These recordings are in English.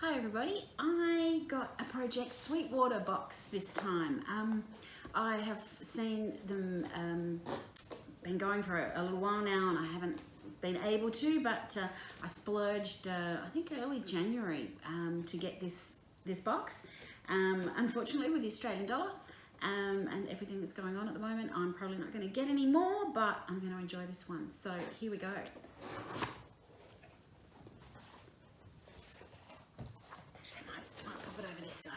Hi everybody, I got a Project Sweetwater box this time. I have seen them been going for a little while now and I haven't been able to, but I splurged I think early January to get this box. Unfortunately with the Australian dollar and everything that's going on at the moment, I'm probably not going to get any more, but I'm going to enjoy this one. So here we go. Pop it over this side.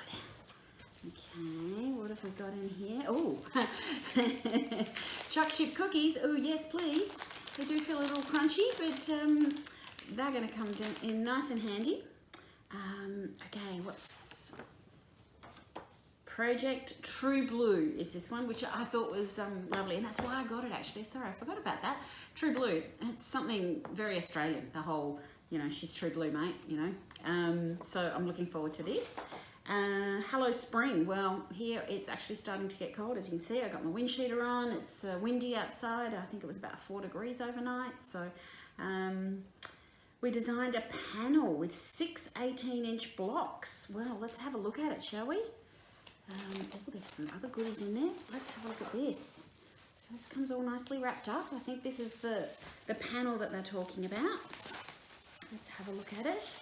Okay, what have we got in here? Oh, choc chip cookies. Oh yes, please. They do feel a little crunchy, but they're going to come down in nice and handy. Okay, what's Project True Blue is this one, which I thought was lovely, and that's why I got it actually. Sorry, I forgot about that. True Blue. It's something very Australian. The whole, she's True Blue, mate. So I'm looking forward to this. Hello Spring. Well, here it's actually starting to get cold, as you can see. I got my wind cheater on. It's windy outside. I think it was about 4 degrees overnight. So we designed a panel with 6 18-inch blocks. Well, let's have a look at it, shall we? Oh, there's some other goodies in there. Let's have a look at this. So this comes all nicely wrapped up. I think this is the panel that they're talking about. Let's have a look at it.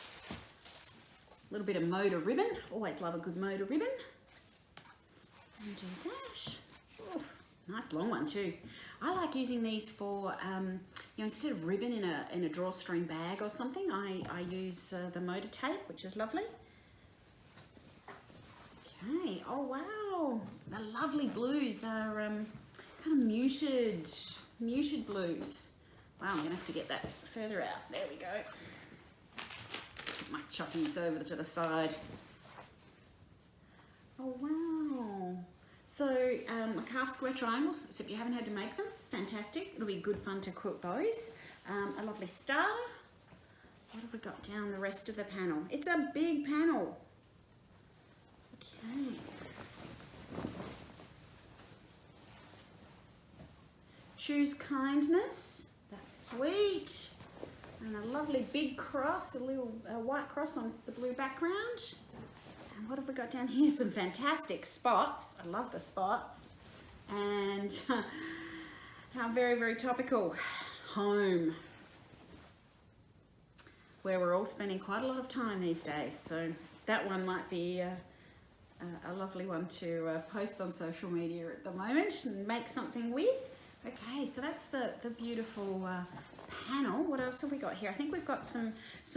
A little bit of Moda ribbon. Always love a good Moda ribbon. And do that. Oof, nice long one too. I like using these for, instead of ribbon in a drawstring bag or something, I use the Moda tape, which is lovely. Okay. Oh wow, the lovely blues. They're kind of muted blues. Wow, I'm gonna have to get that further out. There we go. Put my chockies over to the side. Oh wow. So like half square triangles, so if you haven't had to make them, fantastic. It'll be good fun to cook those. A lovely star. What have we got down the rest of the panel? It's a big panel. Okay. Choose kindness. That's sweet. And a lovely big cross, a little white cross on the blue background. And what have we got down here? Some fantastic spots. I love the spots. And how very, very topical. Home. Where we're all spending quite a lot of time these days. So that one might be a lovely one to post on social media at the moment and make something with. Okay, so that's the beautiful panel. What else have we got here? I think we've got some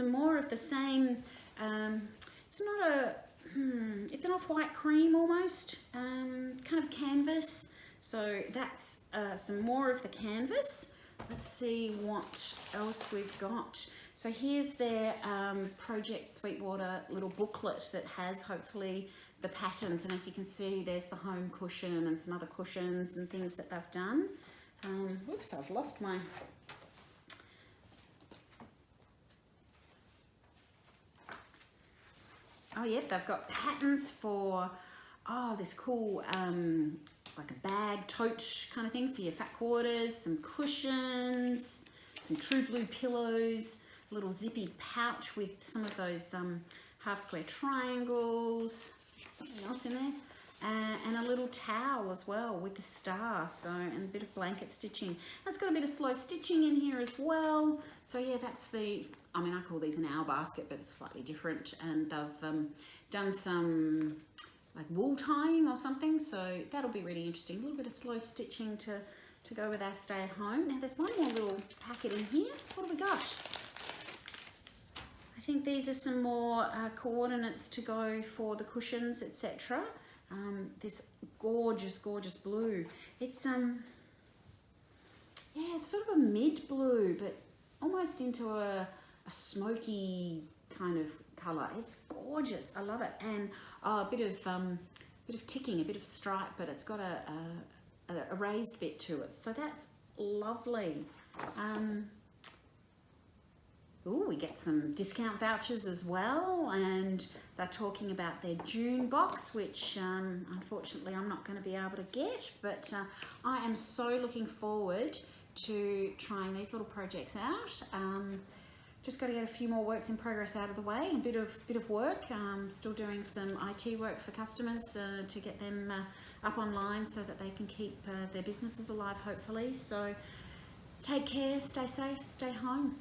more of the same. It's not a it's an off-white cream almost, kind of canvas. So that's some more of the canvas. Let's see what else we've got. So here's their Project Sweetwater little booklet that has hopefully the patterns, and as you can see there's the home cushion and some other cushions and things that they've done. Oops, I've lost my... Oh yep, they've got patterns for, this cool like a bag, tote kind of thing for your fat quarters, some cushions, some True Blue pillows, a little zippy pouch with some of those half square triangles, something else in there, and a little towel as well with the star, and a bit of blanket stitching. That's got a bit of slow stitching in here as well. So yeah, that's I call these an owl basket, but it's slightly different, and they've done some like wool tying or something, so that'll be really interesting. A little bit of slow stitching to go with our stay at home. Now there's one more little packet in here. What have we got? I think these are some more coordinates to go for the cushions, etc. This gorgeous blue. It's it's sort of a mid blue, but almost into a smoky kind of colour. It's gorgeous. I love it, and a bit of ticking, a bit of stripe, but it's got a raised bit to it. So that's lovely. Ooh, we get some discount vouchers as well, and they're talking about their June box, which unfortunately I'm not going to be able to get, but I am so looking forward to trying these little projects out. just got to get a few more works in progress out of the way, a bit of work. Still doing some IT work for customers to get them up online so that they can keep their businesses alive, hopefully. So take care, stay safe, stay home.